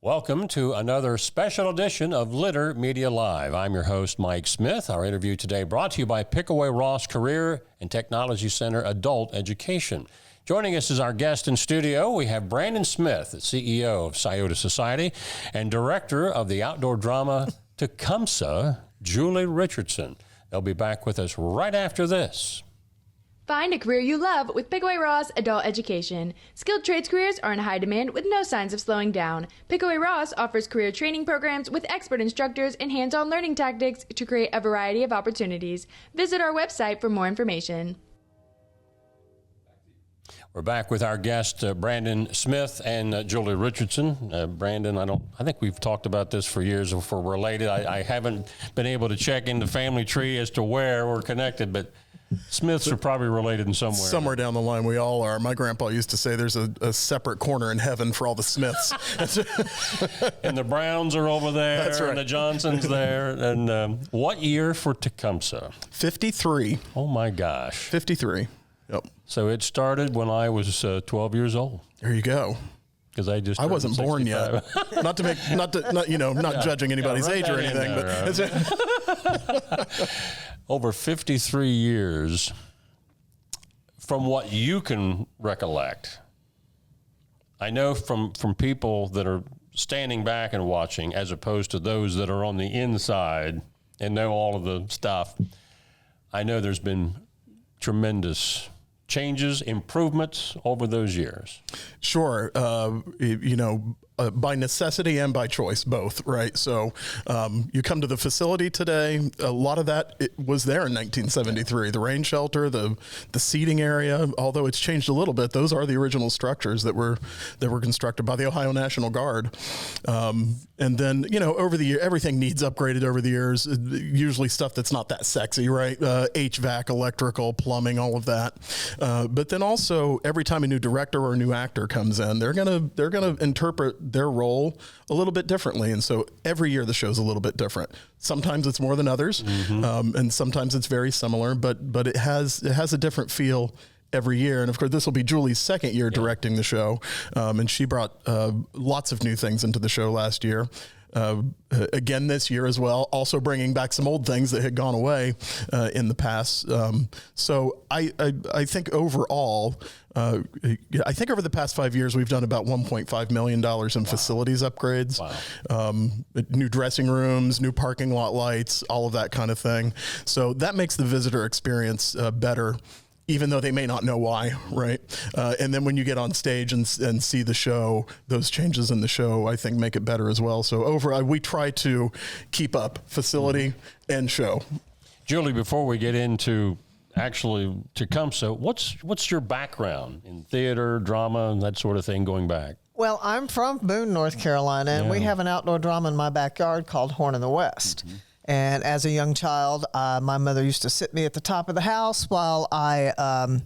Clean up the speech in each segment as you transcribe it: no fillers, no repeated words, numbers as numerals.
Welcome to another special edition of Litter Media Live. I'm your host, Mike Smith. Our interview today brought to you by Pickaway-Ross Career and Technology Center Adult Education. Joining us as our guest in studio, we have Brandon Smith, the CEO of Scioto Society, and director of the outdoor drama Tecumseh, Julie Richardson. They'll be back with us right after this. Find a career you love with Pickaway-Ross Adult Education. Skilled trades careers are in high demand with no signs of slowing down. Pickaway-Ross offers career training programs with expert instructors and hands-on learning tactics to create a variety of opportunities. Visit our website for more information. We're back with our guest, Brandon Smith and Julie Richardson. Brandon, I think we've talked about this for years if we're related. I haven't been able to check in the family tree as to where we're connected, but Smiths are probably related in somewhere. Somewhere down the line, we all are. My grandpa used to say there's a separate corner in heaven for all the Smiths. And the Browns are over there. That's right. And the Johnsons there. And what year for Tecumseh? 53. Oh, my gosh. 53. Yep. So it started when I was 12 years old. There you go. Because I wasn't born yet. not judging anybody's age or anything, but over 53 years, from what you can recollect, I know from people that are standing back and watching, as opposed to those that are on the inside and know all of the stuff, I know there's been tremendous changes, improvements over those years. Sure. By necessity and by choice, both, right? So you come to the facility today, a lot of that it was there in 1973. The rain shelter, the seating area, although it's changed a little bit, those are the original structures that were constructed by the Ohio National Guard. And then, over the year, everything needs upgraded over the years, usually stuff that's not that sexy, right? HVAC, electrical, plumbing, all of that. But then also, every time a new director or a new actor comes in, they're gonna interpret their role a little bit differently. And so every year the show's a little bit different. Sometimes it's more than others, and sometimes it's very similar, but it has a different feel every year. And of course, this will be Julie's second year directing the show. And she brought lots of new things into the show last year. Again this year as well, also bringing back some old things that had gone away in the past. So I think overall, I think over the past 5 years, we've done about $1.5 million in facilities upgrades, new dressing rooms, new parking lot lights, all of that kind of thing. So that makes the visitor experience better, even though they may not know why, right? And then when you get on stage and see the show, those changes in the show, I think, make it better as well. So we try to keep up facility and show. Julie, before we get into actually Tecumseh, what's your background in theater, drama, and that sort of thing going back? Well, I'm from Boone, North Carolina, and we have an outdoor drama in my backyard called Horn in the West. Mm-hmm. And as a young child, my mother used to sit me at the top of the house while I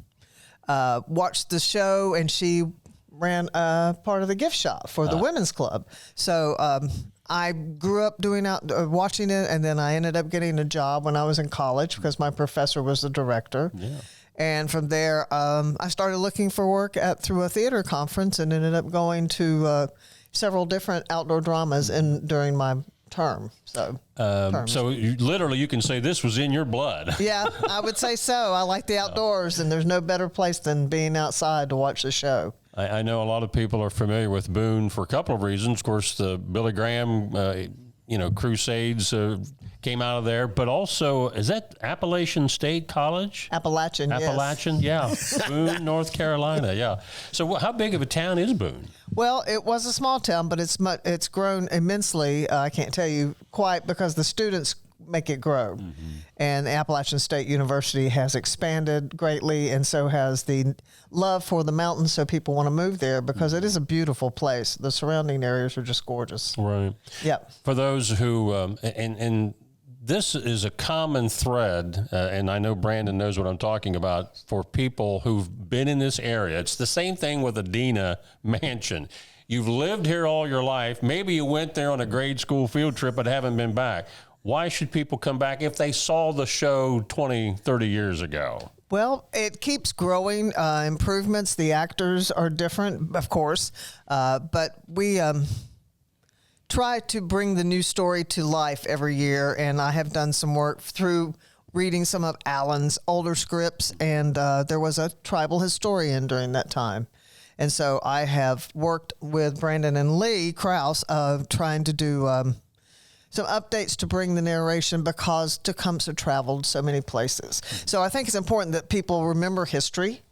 watched the show, and she ran part of the gift shop for the women's club. So I grew up watching it, and then I ended up getting a job when I was in college because my professor was the director. Yeah. And from there, I started looking for work through a theater conference and ended up going to several different outdoor dramas during my term. So you can say this was in your blood. Yeah, I would say so. I like the outdoors, and there's no better place than being outside to watch the show. I know a lot of people are familiar with Boone for a couple of reasons. Of course, the Billy Graham, Crusades came out of there, but also, is that Appalachian State College? Appalachian, yeah. Boone, North Carolina, yeah. So how big of a town is Boone? Well, it was a small town, but it's grown immensely. I can't tell you quite because the students make it grow. Mm-hmm. And Appalachian State University has expanded greatly, and so has the love for the mountains, so people want to move there because it is a beautiful place. The surrounding areas are just gorgeous. Right. Yeah. For those who, and this is a common thread, and I know Brandon knows what I'm talking about, for people who've been in this area. It's the same thing with Adena Mansion. You've lived here all your life. Maybe you went there on a grade school field trip but haven't been back. Why should people come back if they saw the show 20, 30 years ago? Well, it keeps growing. Improvements. The actors are different, of course, but we try to bring the new story to life every year, and I have done some work through reading some of Alan's older scripts, and there was a tribal historian during that time. And so I have worked with Brandon and Lee Krause trying to do some updates to bring the narration because Tecumseh traveled so many places. So I think it's important that people remember history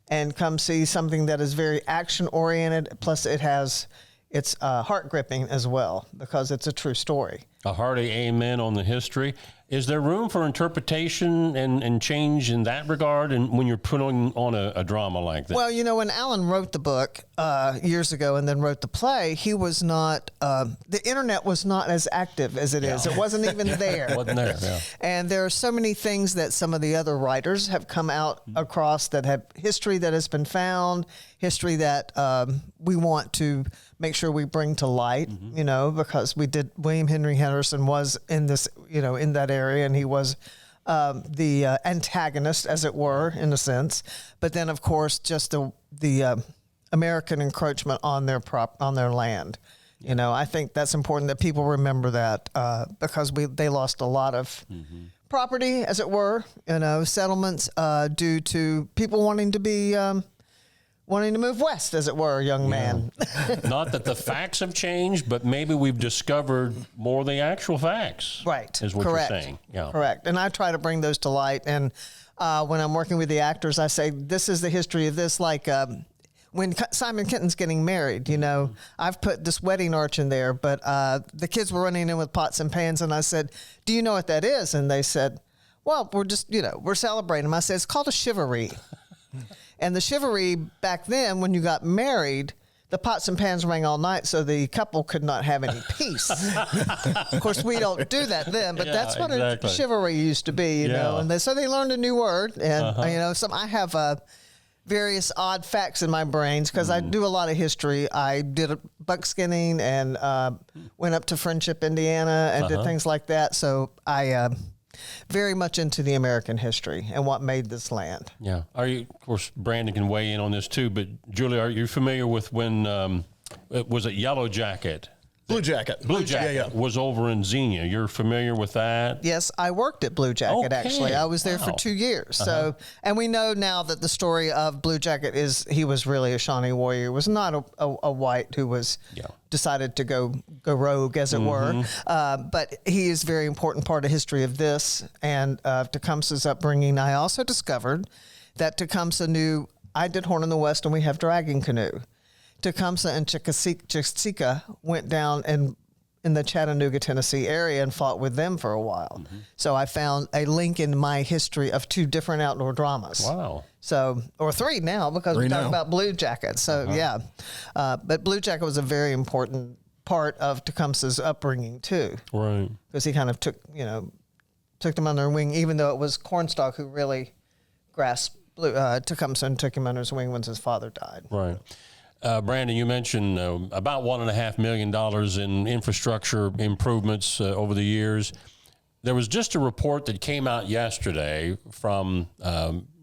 and come see something that is very action-oriented, plus it's heart-gripping as well because it's a true story. A hearty amen on the history. Is there room for interpretation and change in that regard and when you're putting on a drama like that? Well, when Alan wrote the book years ago and then wrote the play, he was not, the internet was not as active as it is. It wasn't even there. It wasn't there, yeah. And there are so many things that some of the other writers have come out across that have history that has been found, history that we want to make sure we bring to light, because William Henry Henderson was in this, in that area, and he was the antagonist, as it were, in a sense. But then, of course, just the American encroachment on their land. I think that's important that people remember that because they lost a lot of property, as it were, settlements due to people wanting to move west, as it were, young man. Not that the facts have changed, but maybe we've discovered more of the actual facts. Right. Is what Correct. you're saying. Yeah. Correct. And I try to bring those to light. And when I'm working with the actors, I say, this is the history of this. Like when Simon Kenton's getting married, I've put this wedding arch in there, but the kids were running in with pots and pans. And I said, do you know what that is? And they said, well, we're just, we're celebrating. I said, it's called a chivalry. And the chivalry back then, when you got married, the pots and pans rang all night, so the couple could not have any peace. Of course, we don't do that then, but that's what chivalry used to be, you know. And so they learned a new word, and I have various odd facts in my brains because I do a lot of history. I did buckskinning and went up to Friendship, Indiana, and did things like that. So I very much into the American history and what made this land. Yeah. Of course, Brandon can weigh in on this too, but Julie, are you familiar with when, was it Yellow Jacket? Blue Jacket. Blue Jacket was over in Xenia. You're familiar with that? Yes, I worked at Blue Jacket, actually. I was there for 2 years. So, and we know now that the story of Blue Jacket is he was really a Shawnee warrior. He was not a white who was decided to go rogue, as it were. But he is a very important part of history of this and Tecumseh's upbringing. I also discovered that Tecumseh knew I did Horn in the West and we have dragging canoe. Tecumseh and Chickasika went down in the Chattanooga, Tennessee area and fought with them for a while. So I found a link in my history of 2 different outdoor dramas. Wow. So, or 3 now because we talk about Blue Jacket. So but Blue Jacket was a very important part of Tecumseh's upbringing too. Right. Because he kind of took them under their wing, even though it was Cornstalk who really grasped Tecumseh and took him under his wing once his father died. Right. Brandon, you mentioned about $1.5 million in infrastructure improvements over the years. There was just a report that came out yesterday from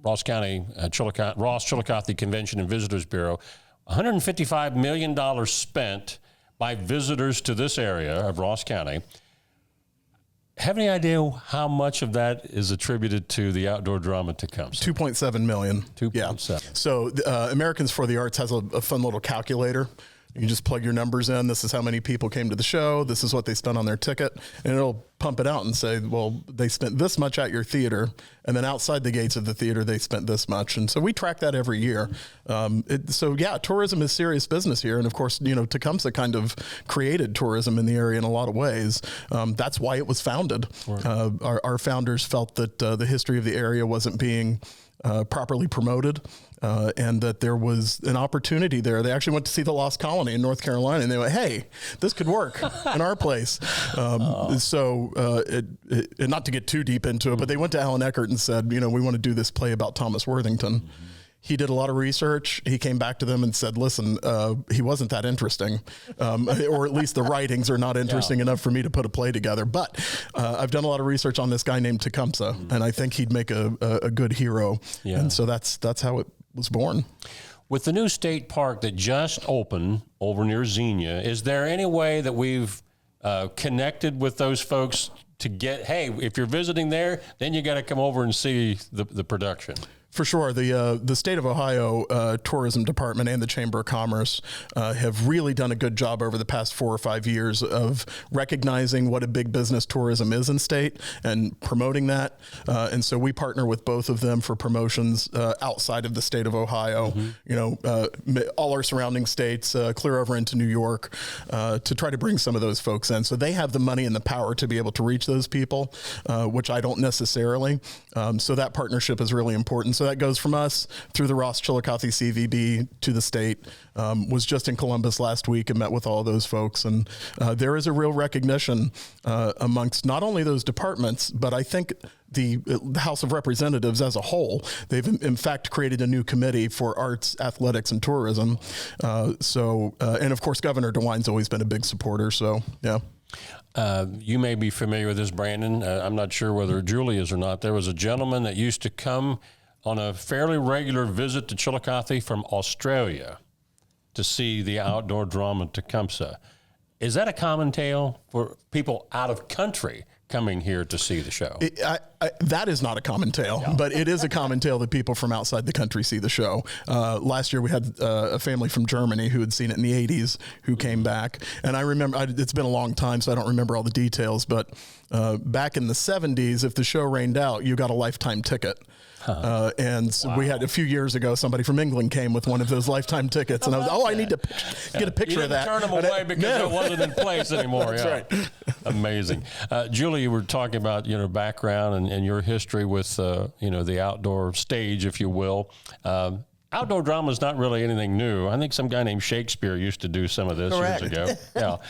Ross County, Chillicothe Convention and Visitors Bureau. $155 million spent by visitors to this area of Ross County. Have any idea how much of that is attributed to the outdoor drama Tecumseh? $2.7 million. 2.7. Yeah. So Americans for the Arts has a fun little calculator. You just plug your numbers in. This is how many people came to the show. This is what they spent on their ticket. And it'll pump it out and say, well, they spent this much at your theater. And then outside the gates of the theater, they spent this much. And so we track that every year. Tourism is serious business here. And of course, Tecumseh kind of created tourism in the area in a lot of ways. That's why it was founded. Right. Our founders felt that the history of the area wasn't being properly promoted. And that there was an opportunity there. They actually went to see the Lost Colony in North Carolina, and they went, "Hey, this could work in our place." So, not to get too deep into it, but they went to Alan Eckert and said, "We want to do this play about Thomas Worthington." He did a lot of research. He came back to them and said, "Listen, he wasn't that interesting, or at least the writings are not interesting enough for me to put a play together." But I've done a lot of research on this guy named Tecumseh, and I think he'd make a good hero. Yeah. And so that's how it was born. With the new state park that just opened over near Xenia, is there any way that we've connected with those folks to get, hey, if you're visiting there, then you got to come over and see the production? For sure. The state of Ohio Tourism Department and the Chamber of Commerce have really done a good job over the past 4 or 5 years of recognizing what a big business tourism is in state and promoting that. And so we partner with both of them for promotions outside of the state of Ohio, all our surrounding states, clear over into New York, to try to bring some of those folks in. So they have the money and the power to be able to reach those people, which I don't necessarily. So that partnership is really important. So that goes from us through the Ross Chillicothe CVB to the state. Was just in Columbus last week and met with all those folks. And there is a real recognition amongst not only those departments, but I think the House of Representatives as a whole. They've in fact created a new committee for arts, athletics, and tourism. And of course, Governor DeWine's always been a big supporter. So, yeah. You may be familiar with this, Brandon. I'm not sure whether Julie is or not. There was a gentleman that used to come on a fairly regular visit to Chillicothe from Australia to see the outdoor drama Tecumseh. Is that a common tale for people out of country coming here to see the show? That is not a common tale, but it is a common tale that people from outside the country see the show. Last year we had a family from Germany who had seen it in the 80s who came back. And I remember, it's been a long time, so I don't remember all the details, but back in the 70s, if the show rained out, you got a lifetime ticket. And so we had a few years ago, somebody from England came with one of those lifetime tickets, and I was, I need to get a picture of that. You didn't turn them away because it wasn't in place anymore. That's right. Amazing. Julie, you were talking about, background and your history with, the outdoor stage, if you will. Outdoor drama is not really anything new. I think some guy named Shakespeare used to do some of this years ago.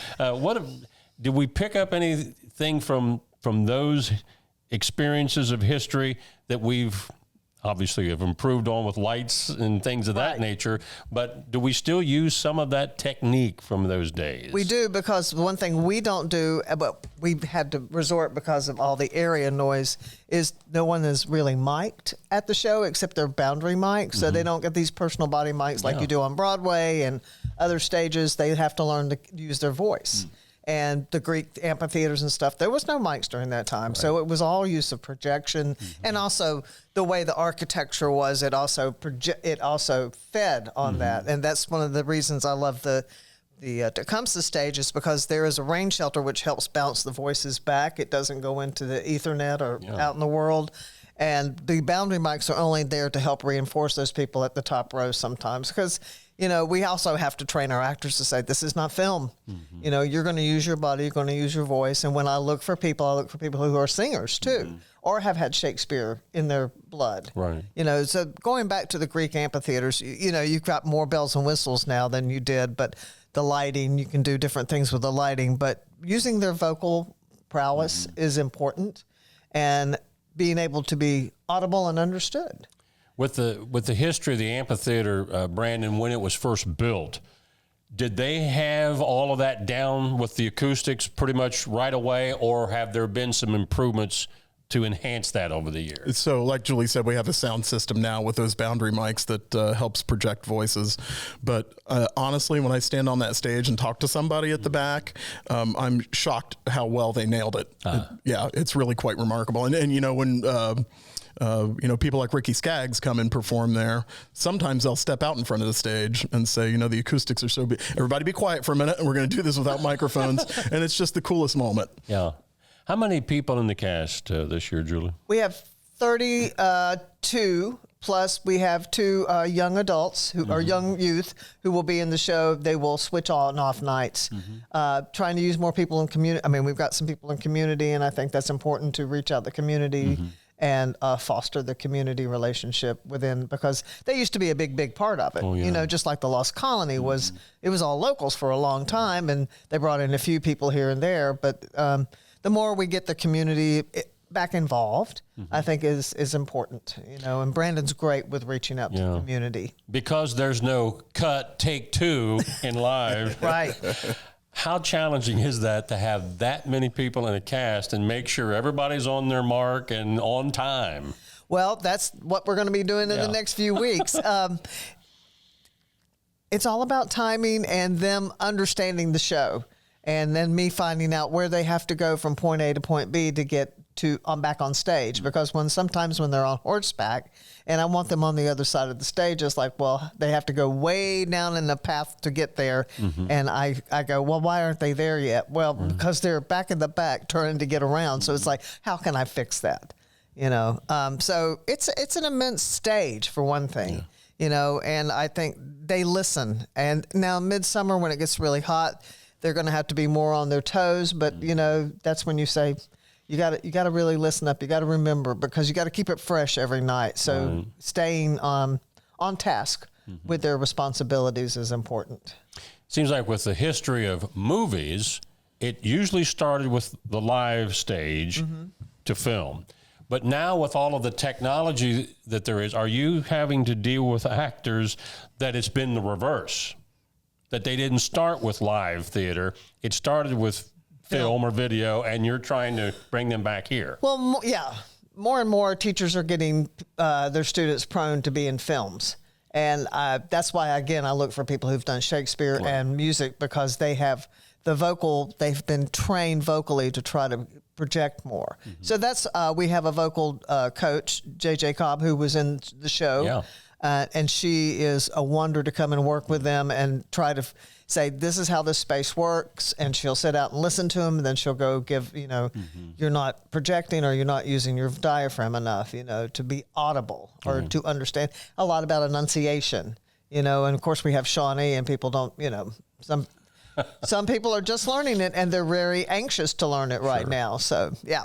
Did we pick up anything from those experiences of history that we've obviously have improved on with lights and things of that nature, but do we still use some of that technique from those days? We do, because one thing we don't do, but we've had to resort because of all the area noise, is no one is really mic'd at the show except their boundary mics, so they don't get these personal body mics like you do on Broadway and other stages. They have to learn to use their voice. And the Greek amphitheaters and stuff, there was no mics during that time. So it was all use of projection. And also the way the architecture was, it also fed on that. And that's one of the reasons I love the Tecumseh stage, is because there is a rain shelter which helps bounce the voices back. It doesn't go into the Ethernet or out in the world. And the boundary mics are only there to help reinforce those people at the top row sometimes, because we also have to train our actors to say, this is not film. You're going to use your body, you're going to use your voice. And when I look for people, I look for people who are singers too, or have had Shakespeare in their blood. Right. So going back to the Greek amphitheaters, you've got more bells and whistles now than you did, but the lighting, you can do different things with the lighting, but using their vocal prowess is important, and being able to be audible and understood. With the history of the amphitheater, Brandon, when it was first built, did they have all of that down with the acoustics pretty much right away, or have there been some improvements to enhance that over the years? So like Julie said, we have a sound system now with those boundary mics that helps project voices. But honestly, when I stand on that stage and talk to somebody at the back, I'm shocked how well they nailed it. It's really quite remarkable. And when people like Ricky Skaggs come and perform there, sometimes they'll step out in front of the stage and say, the acoustics are so big. Everybody be quiet for a minute, and we're going to do this without microphones. And it's just the coolest moment. Yeah. How many people in the cast this year, Julie? We have 32, plus we have 2 young adults who are young youth who will be in the show. They will switch on and off nights, trying to use more people in community. I mean, we've got some people in community, and I think that's important to reach out the community and foster the community relationship within, because they used to be a big part of it. Just like the Lost Colony was, it was all locals for a long time, and they brought in a few people here and there. But the more we get the community back involved, I think is important, and Brandon's great with reaching out to the community. Because there's no cut, take 2 in live. Right. How challenging is that to have that many people in a cast and make sure everybody's on their mark and on time? Well, that's what we're going to be doing in the next few weeks. it's all about timing and them understanding the show, and then me finding out where they have to go from point A to point B to get back on stage. Because sometimes when they're on horseback and I want them on the other side of the stage, it's like, well, they have to go way down in the path to get there. And I go, well, why aren't they there yet? Well, because they're back in the back turning to get around. So it's like, how can I fix that? So it's an immense stage for one thing. And I think they listen. And now midsummer, when it gets really hot, they're going to have to be more on their toes. But, that's when you say, you got to really listen up. You got to remember, because you got to keep it fresh every night. So staying on task with their responsibilities is important. Seems like with the history of movies, it usually started with the live stage to film. But now with all of the technology that there is, are you having to deal with actors that it's been the reverse? That they didn't start with live theater, it started with film or video, and you're trying to bring them back here? Well, more and more teachers are getting their students prone to be in films. And that's why, again, I look for people who've done Shakespeare and music, because they have they've been trained vocally to try to project more. So that's, we have a vocal coach, JJ Cobb, who was in the show. And she is a wonder to come and work with them and try to say, this is how this space works. And she'll sit out and listen to them. And then she'll go give, you're not projecting, or you're not using your diaphragm enough, to be audible or to understand a lot about enunciation, and of course we have Shawnee, and people don't, some people are just learning it, and they're very anxious to learn it right now. So, yeah.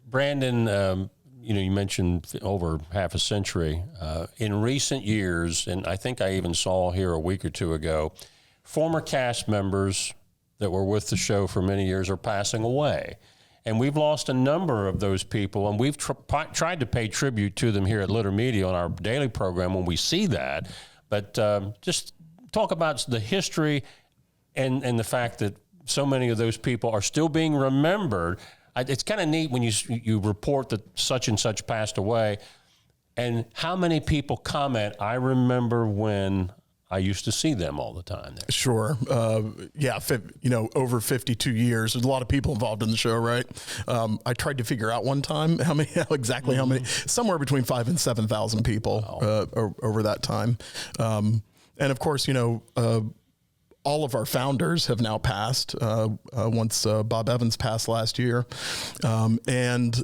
Brandon, you mentioned over half a century. In recent years, and I think I even saw here a week or two ago, former cast members that were with the show for many years are passing away. And we've lost a number of those people, and we've tried to pay tribute to them here at Litter Media on our daily program when we see that. But just talk about the history and the fact that so many of those people are still being remembered. It's kind of neat when you report that such and such passed away, and how many people comment, I remember when I used to see them all the time there. Sure. Over 52 years, there's a lot of people involved in the show, right? I tried to figure out one time how many, somewhere between 5,000 and 7,000 people over that time. And of course, all of our founders have now passed once Bob Evans passed last year. And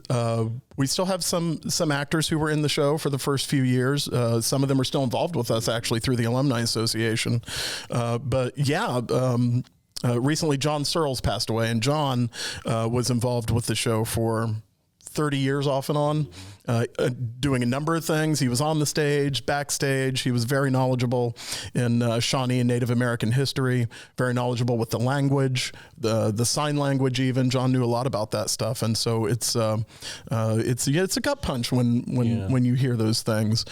we still have some actors who were in the show for the first few years. Some of them are still involved with us, actually, through the Alumni Association. Recently John Searles passed away, and John was involved with the show for 30 years off and on, doing a number of things. He was on the stage, backstage. He was very knowledgeable in Shawnee and Native American history, very knowledgeable with the language, the sign language even. John knew a lot about that stuff. And so it's a gut punch when you hear those things.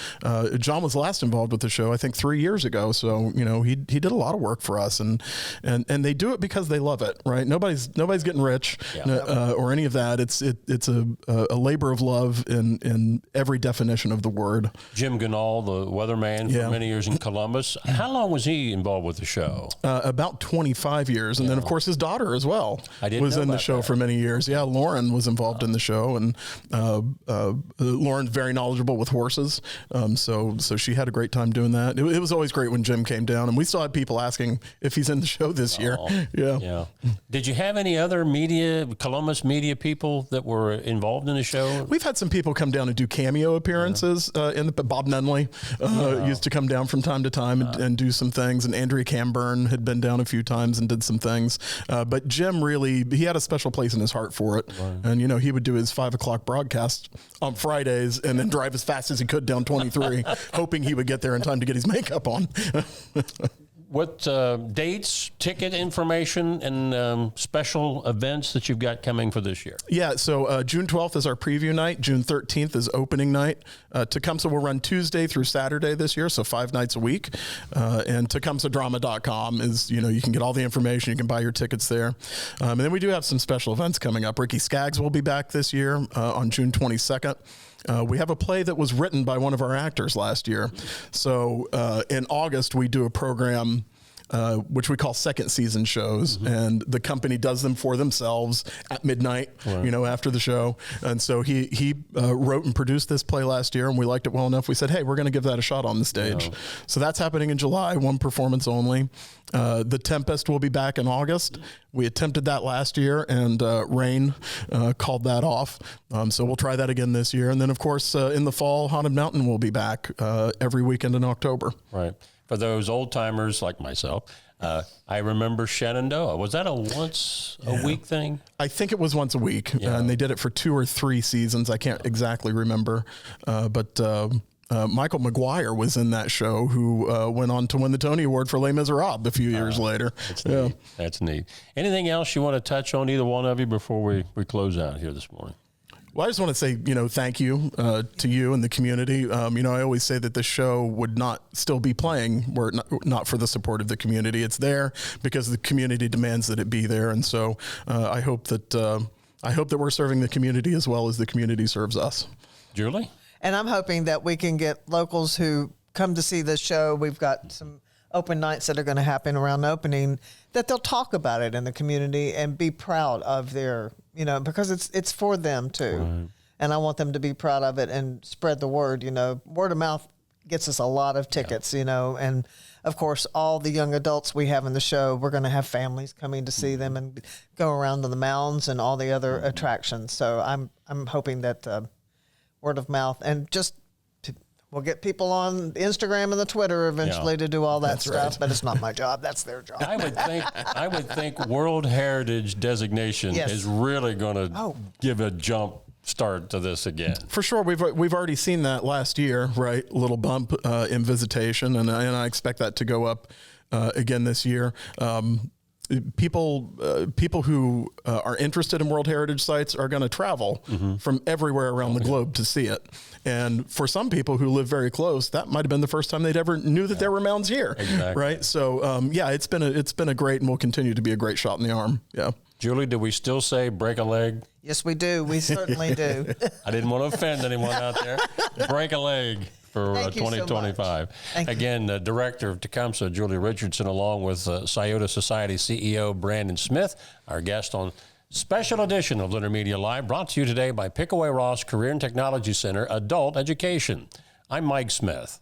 John was last involved with the show, I think 3 years ago. So, he did a lot of work for us, and they do it because they love it, right? Nobody's getting rich or any of that. It's a labor of love in every definition of the word. Jim Ganal, the weatherman for many years in Columbus. How long was he involved with the show? About 25 years. And then, of course, his daughter as well was in the show for many years. Yeah, Lauren was involved in the show. And Lauren's very knowledgeable with horses. So she had a great time doing that. It was always great when Jim came down. And we still had people asking if he's in the show this year. Yeah. Did you have any other Columbus media people that were involved in the show? We've had some people come down and do cameo appearances. Bob Nunley used to come down from time to time and do some things, and Andrea Camburn had been down a few times and did some things. But Jim he had a special place in his heart for it. Right. And he would do his 5 o'clock broadcast on Fridays and then drive as fast as he could down 23, hoping he would get there in time to get his makeup on. What dates, ticket information, and special events that you've got coming for this year? Yeah, so June 12th is our preview night. June 13th is opening night. Tecumseh will run Tuesday through Saturday this year, so 5 nights a week. And TecumsehDrama.com is, you can get all the information. You can buy your tickets there. And then we do have some special events coming up. Ricky Skaggs will be back this year on June 22nd. We have a play that was written by one of our actors last year. So in August, we do a program which we call second season shows, and the company does them for themselves at midnight, after the show. And so he wrote and produced this play last year, and we liked it well enough. We said, hey, we're going to give that a shot on the stage. So that's happening in July, one performance only. The Tempest will be back in August. We attempted that last year, and rain called that off. So we'll try that again this year. And then, of course, in the fall, Haunted Mountain will be back every weekend in October. Right. For those old timers like myself, I remember Shenandoah. Was that a once a week thing? I think it was once a week, and they did it for 2 or 3 seasons. I can't exactly remember, but Michael McGuire was in that show, who went on to win the Tony Award for Les Miserables a few years later. That's neat. That's neat. Anything else you want to touch on, either one of you, before we close out here this morning? Well, I just want to say, thank you to you and the community. I always say that this show would not still be playing were it not for the support of the community. It's there because the community demands that it be there. And so I hope that we're serving the community as well as the community serves us. Julie? And I'm hoping that we can get locals who come to see this show. We've got some open nights that are going to happen around the opening, that they'll talk about it in the community and be proud of their, because it's for them too. Right. And I want them to be proud of it and spread the word. Word of mouth gets us a lot of tickets, and of course, all the young adults we have in the show, we're going to have families coming to see them and go around to the mounds and all the other attractions. So I'm hoping that word of mouth and just we'll get people on Instagram and the Twitter eventually to do all that stuff, but it's not my job. That's their job. I would think World Heritage designation is really going to give a jump start to this again. For sure. We've already seen that last year, right? A little bump in visitation, and I expect that to go up again this year. People who are interested in World Heritage sites are going to travel from everywhere around the globe to see it. And for some people who live very close, that might have been the first time they'd ever knew that there were mounds here. Exactly. Right. So, it's been a great and will continue to be a great shot in the arm. Yeah. Julie, do we still say break a leg? Yes, we do. We certainly do. I didn't want to offend anyone out there. Break a leg for 2025. So Again, Director of Tecumseh, Julie Richardson, along with Scioto Society CEO Brandon Smith, our guest on special edition of Litter Media Live, brought to you today by Pickaway-Ross Career and Technology Center Adult Education. I'm Mike Smith.